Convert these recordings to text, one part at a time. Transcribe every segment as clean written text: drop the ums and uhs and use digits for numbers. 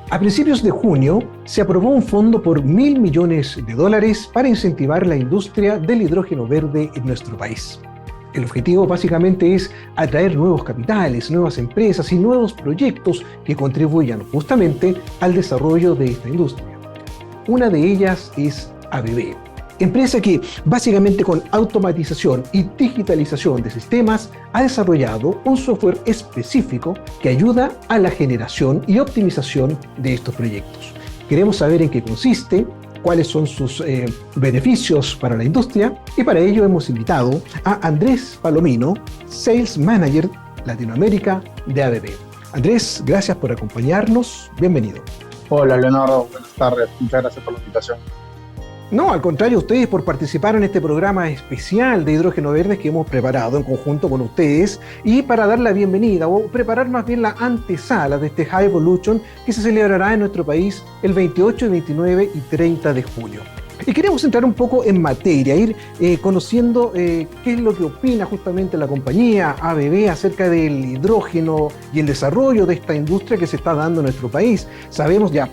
A principios de junio se aprobó un fondo por $1.000 millones para incentivar la industria del hidrógeno verde en nuestro país. El objetivo básicamente es atraer nuevos capitales, nuevas empresas y nuevos proyectos que contribuyan justamente al desarrollo de esta industria. Una de ellas es ABB, empresa que básicamente con automatización y digitalización de sistemas ha desarrollado un software específico que ayuda a la generación y optimización de estos proyectos. Queremos saber en qué consiste, cuáles son sus beneficios para la industria, y para ello hemos invitado a Andrés Palomino, Sales Manager Latinoamérica de ABB. Andrés, gracias por acompañarnos. Bienvenido. Hola, Leonardo. Buenas tardes. Muchas gracias por la invitación. No, al contrario, ustedes por participar en este programa especial de hidrógeno verde que hemos preparado en conjunto con ustedes, y para dar la bienvenida o preparar más bien la antesala de este High Evolution que se celebrará en nuestro país el 28, 29 y 30 de julio. Y queremos entrar un poco en materia, ir conociendo qué es lo que opina justamente la compañía ABB acerca del hidrógeno y el desarrollo de esta industria que se está dando en nuestro país. Sabemos ya,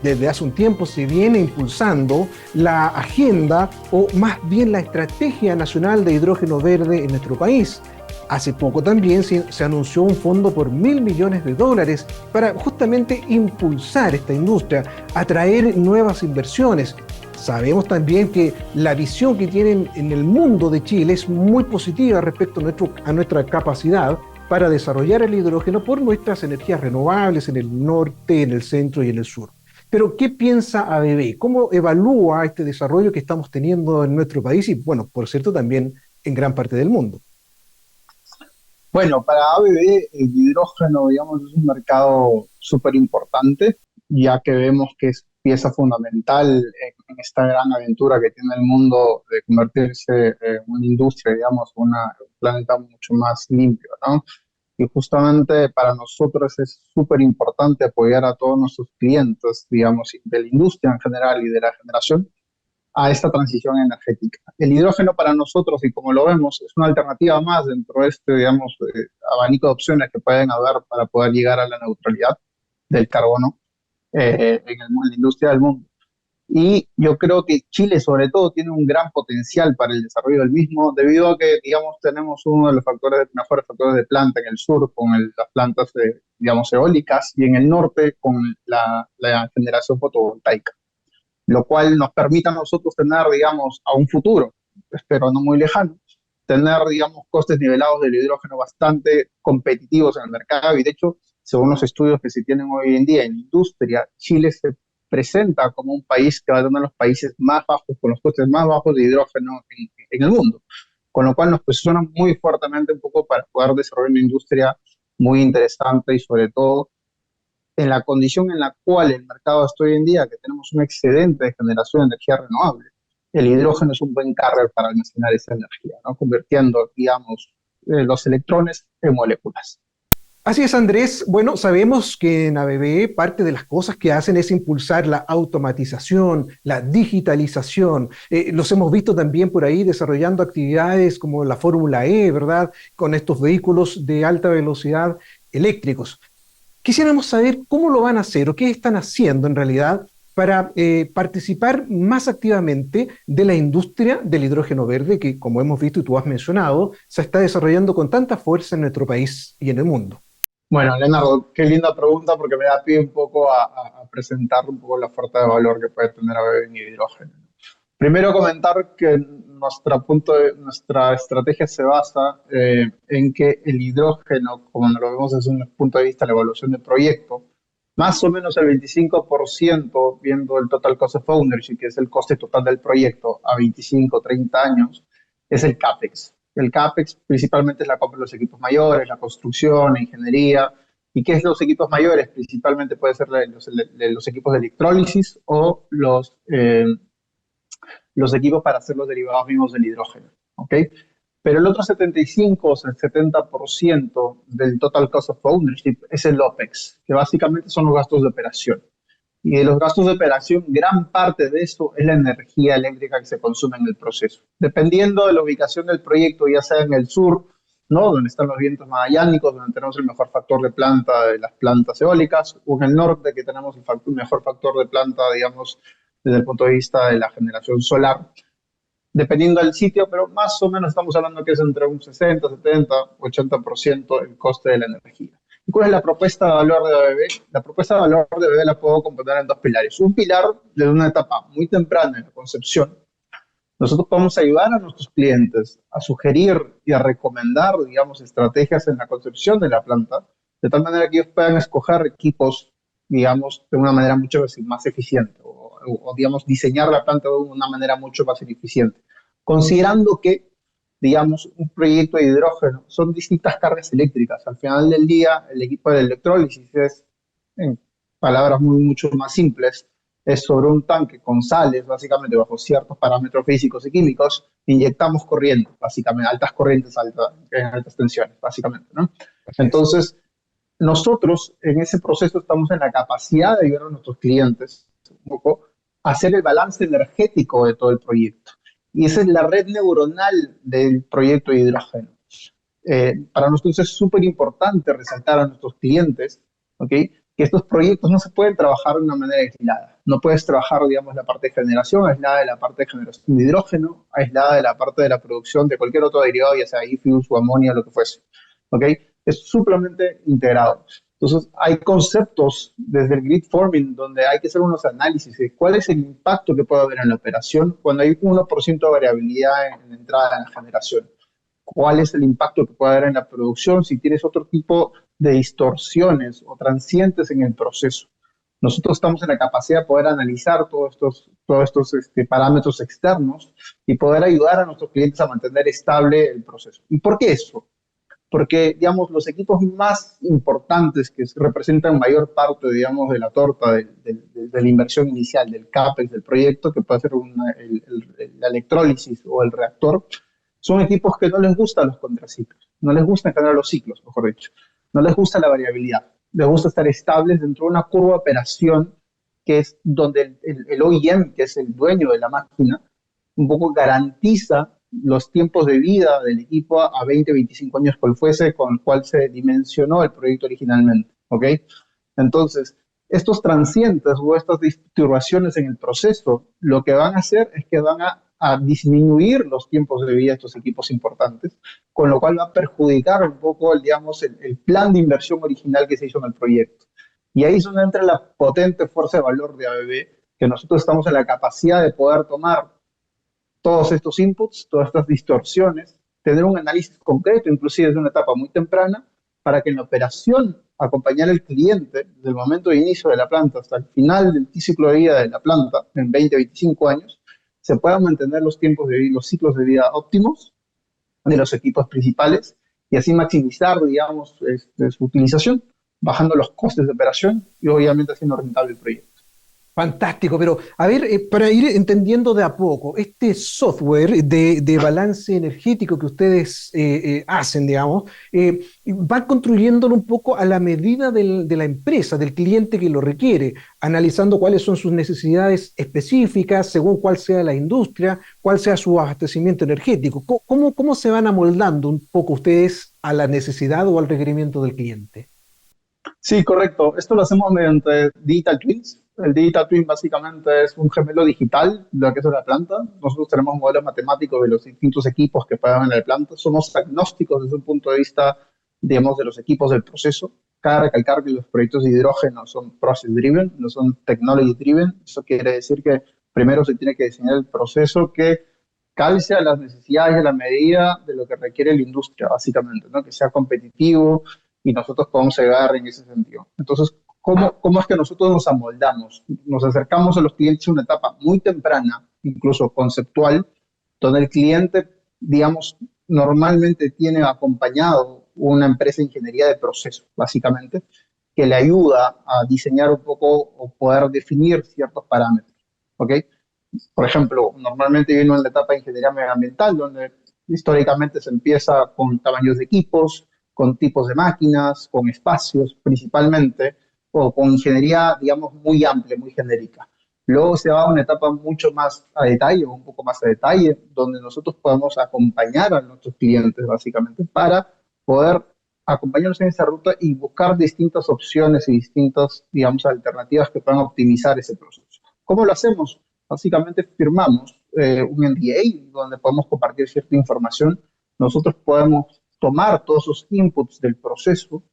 desde hace un tiempo se viene impulsando la agenda o más bien la estrategia nacional de hidrógeno verde en nuestro país. Hace poco también se anunció un fondo por $1.000 millones para justamente impulsar esta industria, atraer nuevas inversiones. Sabemos también que la visión que tienen en el mundo de Chile es muy positiva respecto a nuestra capacidad para desarrollar el hidrógeno por nuestras energías renovables en el norte, en el centro y en el sur. Pero, ¿qué piensa ABB? ¿Cómo evalúa este desarrollo que estamos teniendo en nuestro país y, bueno, por cierto, también en gran parte del mundo? Bueno, para ABB el hidrógeno, digamos, es un mercado súper importante, ya que vemos que es pieza fundamental en esta gran aventura que tiene el mundo de convertirse en una industria, digamos, un planeta mucho más limpio, ¿no? Y justamente para nosotros es súper importante apoyar a todos nuestros clientes, digamos, de la industria en general y de la generación a esta transición energética. El hidrógeno para nosotros, y como lo vemos, es una alternativa más dentro de este, digamos, abanico de opciones que pueden haber para poder llegar a la neutralidad del carbono en la industria del mundo. Y yo creo que Chile, sobre todo, tiene un gran potencial para el desarrollo del mismo, debido a que, digamos, tenemos uno de los mejores factores de planta en el sur, con las plantas, digamos, eólicas, y en el norte, con la generación fotovoltaica, lo cual nos permite a nosotros tener, digamos, a un futuro, espero no muy lejano, tener, digamos, costes nivelados del hidrógeno bastante competitivos en el mercado. Y de hecho, según los estudios que se tienen hoy en día en industria, Chile se presenta como un país que va a tener los países más bajos, con los costes más bajos de hidrógeno en el mundo, con lo cual nos posiciona muy fuertemente un poco para poder desarrollar una industria muy interesante, y sobre todo en la condición en la cual el mercado está hoy en día, que tenemos un excedente de generación de energía renovable. El hidrógeno es un buen carrier para almacenar esa energía, ¿no? Convirtiendo, digamos, los electrones en moléculas. Así es, Andrés. Bueno, sabemos que en ABB parte de las cosas que hacen es impulsar la automatización, la digitalización. Los hemos visto también por ahí desarrollando actividades como la Fórmula E, ¿verdad? Con estos vehículos de alta velocidad eléctricos. Quisiéramos saber cómo lo van a hacer o qué están haciendo en realidad para participar más activamente de la industria del hidrógeno verde que, como hemos visto y tú has mencionado, se está desarrollando con tanta fuerza en nuestro país y en el mundo. Bueno, Leonardo, qué linda pregunta, porque me da pie un poco a presentar un poco la oferta de valor que puede tener ABB en hidrógeno. Primero comentar que nuestra estrategia se basa en que el hidrógeno, como lo vemos desde un punto de vista de la evaluación del proyecto, más o menos el 25%, viendo el total cost of ownership, que es el coste total del proyecto a 25, 30 años, es el CAPEX. El CAPEX principalmente es la compra de los equipos mayores, la construcción, la ingeniería. ¿Y qué es los equipos mayores? Principalmente puede ser los equipos de electrólisis o los equipos para hacer los derivados mismos del hidrógeno, ¿ok? Pero el otro 75 o 70% del total cost of ownership es el OPEX, que básicamente son los gastos de operación. Y de los gastos de operación, gran parte de eso es la energía eléctrica que se consume en el proceso. Dependiendo de la ubicación del proyecto, ya sea en el sur, ¿no? Donde están los vientos magallánicos, donde tenemos el mejor factor de planta de las plantas eólicas, o en el norte, que tenemos el mejor factor de planta, digamos, desde el punto de vista de la generación solar, dependiendo del sitio, pero más o menos estamos hablando que es entre un 60, 70, 80% el coste de la energía. ¿Y cuál es la propuesta de valor de ABB? La propuesta de valor de ABB la puedo componer en dos pilares. Un pilar desde una etapa muy temprana en la concepción. Nosotros podemos ayudar a nuestros clientes a sugerir y a recomendar, digamos, estrategias en la concepción de la planta, de tal manera que ellos puedan escoger equipos, digamos, de una manera mucho más eficiente o, digamos, diseñar la planta de una manera mucho más eficiente. Considerando que, digamos, un proyecto de hidrógeno son distintas cargas eléctricas. Al final del día, el equipo de electrólisis es, en palabras mucho más simples, es sobre un tanque con sales, básicamente bajo ciertos parámetros físicos y químicos, inyectamos corriente, básicamente, altas corrientes en altas tensiones, básicamente, ¿no? Así es. Entonces, nosotros en ese proceso estamos en la capacidad de ayudar a nuestros clientes un poco a hacer el balance energético de todo el proyecto. Y esa es la red neuronal del proyecto de hidrógeno. Para nosotros es súper importante resaltar a nuestros clientes, ¿ok? Que estos proyectos no se pueden trabajar de una manera aislada. No puedes trabajar, digamos, la parte de generación aislada de la parte de generación de hidrógeno, aislada de la parte de la producción de cualquier otro derivado, ya sea e-fuels o amonio, lo que fuese, ¿ok? Es súperamente integrado. Entonces, hay conceptos desde el grid forming donde hay que hacer unos análisis de cuál es el impacto que puede haber en la operación cuando hay un 1% de variabilidad en la entrada en la generación. Cuál es el impacto que puede haber en la producción si tienes otro tipo de distorsiones o transientes en el proceso. Nosotros estamos en la capacidad de poder analizar todos estos parámetros externos y poder ayudar a nuestros clientes a mantener estable el proceso. ¿Y por qué eso? Porque, digamos, los equipos más importantes que representan mayor parte, digamos, de la torta de la inversión inicial, del CAPEX, del proyecto, que puede ser la electrólisis o el reactor, son equipos que no les gustan los contraciclos, no les gusta generar los ciclos, mejor dicho, no les gusta la variabilidad, les gusta estar estables dentro de una curva de operación que es donde el OEM, que es el dueño de la máquina, un poco garantiza los tiempos de vida del equipo a 20, 25 años, cual fuese, con el cual se dimensionó el proyecto originalmente, ¿ok? Entonces, estos transientes o estas disturbaciones en el proceso, lo que van a hacer es que van a disminuir los tiempos de vida de estos equipos importantes, con lo cual va a perjudicar un poco, digamos, el plan de inversión original que se hizo en el proyecto. Y ahí es donde entra la potente fuerza de valor de ABB, que nosotros estamos en la capacidad de poder tomar todos estos inputs, todas estas distorsiones, tener un análisis concreto, inclusive desde una etapa muy temprana, para que en la operación acompañar al cliente desde el momento de inicio de la planta hasta el final del ciclo de vida de la planta, en 20, 25 años, se puedan mantener los tiempos de vida, los ciclos de vida óptimos de los equipos principales y así maximizar, digamos, su utilización, bajando los costes de operación y obviamente haciendo rentable el proyecto. Fantástico, pero a ver, para ir entendiendo de a poco, este software de balance energético que ustedes hacen, digamos, van construyéndolo un poco a la medida de la empresa, del cliente que lo requiere, analizando cuáles son sus necesidades específicas, según cuál sea la industria, cuál sea su abastecimiento energético. ¿Cómo se van amoldando un poco ustedes a la necesidad o al requerimiento del cliente? Sí, correcto. Esto lo hacemos mediante Digital Twins. El Digital Twin básicamente es un gemelo digital de lo que es la planta. Nosotros tenemos modelos matemáticos de los distintos equipos que pueden haber en la planta. Somos agnósticos desde un punto de vista, digamos, de los equipos del proceso. Cabe recalcar que los proyectos de hidrógeno son process driven, no son technology driven. Eso quiere decir que primero se tiene que diseñar el proceso que calce a las necesidades y a la medida de lo que requiere la industria, básicamente, ¿no? Que sea competitivo y nosotros podemos ayudar en ese sentido. Entonces, ¿cómo es que nosotros nos amoldamos? Nos acercamos a los clientes en una etapa muy temprana, incluso conceptual, donde el cliente, digamos, normalmente tiene acompañado una empresa de ingeniería de proceso, básicamente, que le ayuda a diseñar un poco o poder definir ciertos parámetros, ¿ok? Por ejemplo, normalmente viene en la etapa de ingeniería medioambiental, donde Históricamente se empieza con tamaños de equipos, con tipos de máquinas, con espacios principalmente, o con ingeniería, digamos, muy amplia, muy genérica. Luego se va a una etapa mucho más a detalle, o un poco más a detalle, donde nosotros podemos acompañar a nuestros clientes, básicamente, para poder acompañarnos en esa ruta y buscar distintas opciones y distintas, digamos, alternativas que puedan optimizar ese proceso. ¿Cómo lo hacemos? Básicamente firmamos un NDA donde podemos compartir cierta información. Nosotros podemos tomar todos esos inputs del proceso,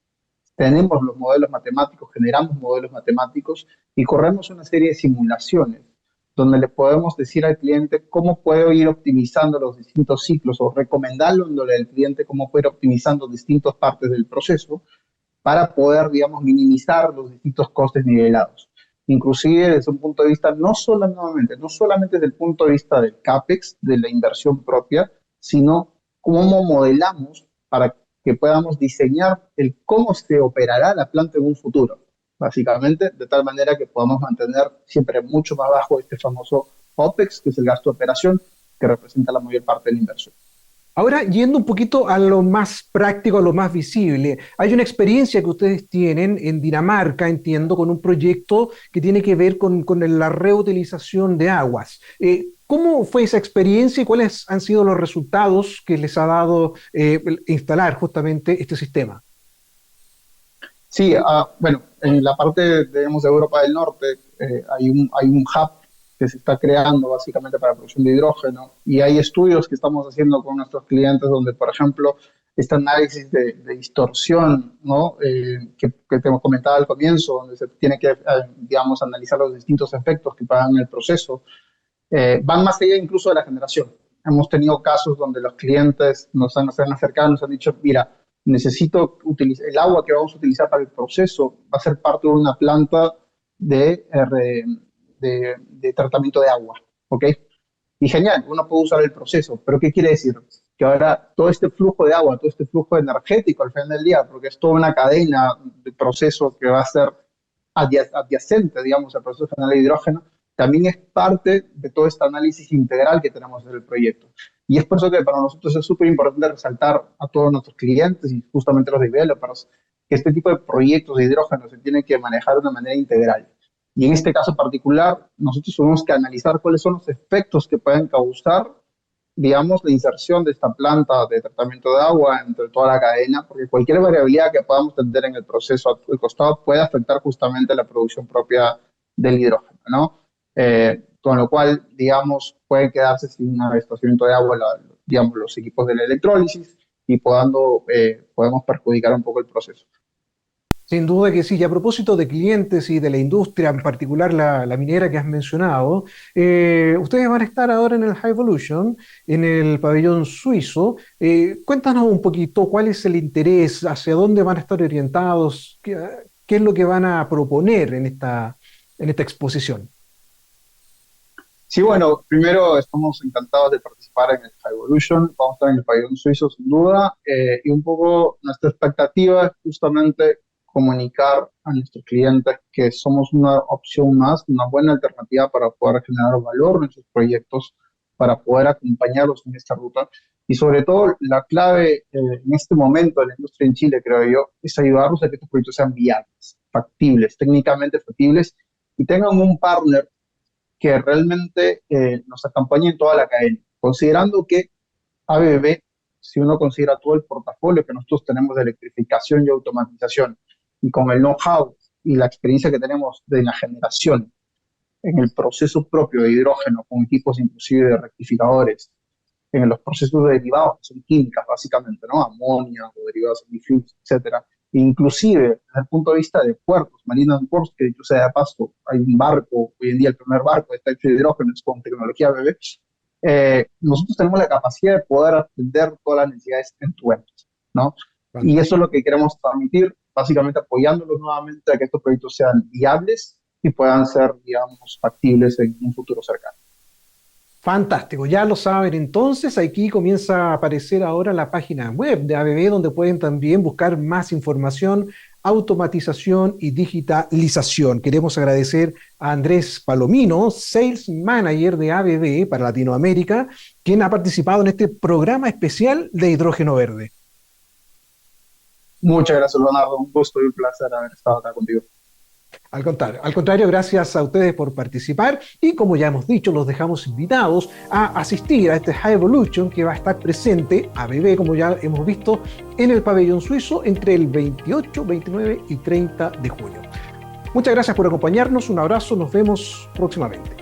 tenemos los modelos matemáticos, generamos modelos matemáticos y corremos una serie de simulaciones donde le podemos decir al cliente cómo puede ir optimizando los distintos ciclos o recomendándole al cliente cómo puede ir optimizando distintas partes del proceso para poder, digamos, minimizar los distintos costes nivelados. Inclusive desde un punto de vista, no solamente desde el punto de vista del CAPEX, de la inversión propia, sino cómo modelamos para que podamos diseñar el cómo se operará la planta en un futuro, básicamente, de tal manera que podamos mantener siempre mucho más bajo este famoso OPEX, que es el gasto de operación, que representa la mayor parte de la inversión. Ahora, yendo un poquito a lo más práctico, a lo más visible, hay una experiencia que ustedes tienen en Dinamarca, entiendo, con un proyecto que tiene que ver con la reutilización de aguas. ¿Cómo fue esa experiencia y cuáles han sido los resultados que les ha dado instalar justamente este sistema? Sí, bueno, en la parte, digamos, de Europa del Norte hay un hub que se está creando básicamente para la producción de hidrógeno y hay estudios que estamos haciendo con nuestros clientes donde, por ejemplo, este análisis de distorsión, ¿no? Que te comentaba al comienzo, donde se tiene que, digamos, analizar los distintos efectos que pagan en el proceso, van más allá incluso de la generación. Hemos tenido casos donde los clientes se han acercado, nos han dicho, mira, necesito utilizar el agua que vamos a utilizar para el proceso, va a ser parte de una planta de, de tratamiento de agua, ¿ok? Y genial, uno puede usar el proceso, pero ¿qué quiere decir? Que ahora todo este flujo de agua, todo este flujo energético al final del día, porque es toda una cadena de proceso que va a ser adyacente, digamos, al proceso general de hidrógeno, también es parte de todo este análisis integral que tenemos en el proyecto. Y es por eso que para nosotros es súper importante resaltar a todos nuestros clientes y justamente los developers que este tipo de proyectos de hidrógeno se tienen que manejar de una manera integral. Y en este caso particular, nosotros tenemos que analizar cuáles son los efectos que pueden causar, digamos, la inserción de esta planta de tratamiento de agua entre toda la cadena, porque cualquier variabilidad que podamos tener en el proceso al costado puede afectar justamente la producción propia del hidrógeno, ¿no? Con lo cual, digamos, pueden quedarse sin abastecimiento de agua, digamos, los equipos de la electrólisis y podemos perjudicar un poco el proceso. Sin duda que sí, y a propósito de clientes y de la industria, en particular la minera que has mencionado, ustedes van a estar ahora en el High Evolution, en el pabellón suizo. Cuéntanos un poquito cuál es el interés, hacia dónde van a estar orientados, qué es lo que van a proponer en esta exposición. Sí, bueno, primero estamos encantados de participar en el High Evolution, vamos a estar en el pabellón suizo sin duda, y un poco nuestra expectativa es justamente comunicar a nuestros clientes que somos una opción más, una buena alternativa para poder generar valor en sus proyectos, para poder acompañarlos en esta ruta. Y sobre todo, la clave en este momento de la industria en Chile, creo yo, es ayudarlos a que estos proyectos sean viables, factibles, técnicamente factibles, y tengan un partner que realmente nos acompañe en toda la cadena, considerando que ABB, si uno considera todo el portafolio que nosotros tenemos de electrificación y automatización, y con el know-how y la experiencia que tenemos de la generación en el proceso propio de hidrógeno, con equipos inclusive de rectificadores, en los procesos de derivados, que son químicas básicamente, ¿no? Amonia o derivados semifuels, etcétera. Inclusive, desde el punto de vista de puertos, marinos en puertos, que dicho sea de paso, hay un barco, hoy en día el primer barco está hecho de hidrógeno, es con tecnología bebé, nosotros tenemos la capacidad de poder atender todas las necesidades en tu ¿no? Y eso es lo que queremos transmitir, básicamente apoyándolos nuevamente a que estos proyectos sean viables y puedan ser, digamos, factibles en un futuro cercano. Fantástico, ya lo saben entonces, aquí comienza a aparecer ahora la página web de ABB donde pueden también buscar más información, automatización y digitalización. Queremos agradecer a Andrés Palomino, Sales Manager de ABB para Latinoamérica, quien ha participado en este programa especial de Hidrógeno Verde. Muchas gracias, Leonardo. Un gusto y un placer haber estado acá contigo. Al contrario, gracias a ustedes por participar y como ya hemos dicho, los dejamos invitados a asistir a este High Evolution que va a estar presente, ABB, como ya hemos visto, en el pabellón suizo entre el 28, 29 y 30 de junio. Muchas gracias por acompañarnos, un abrazo, nos vemos próximamente.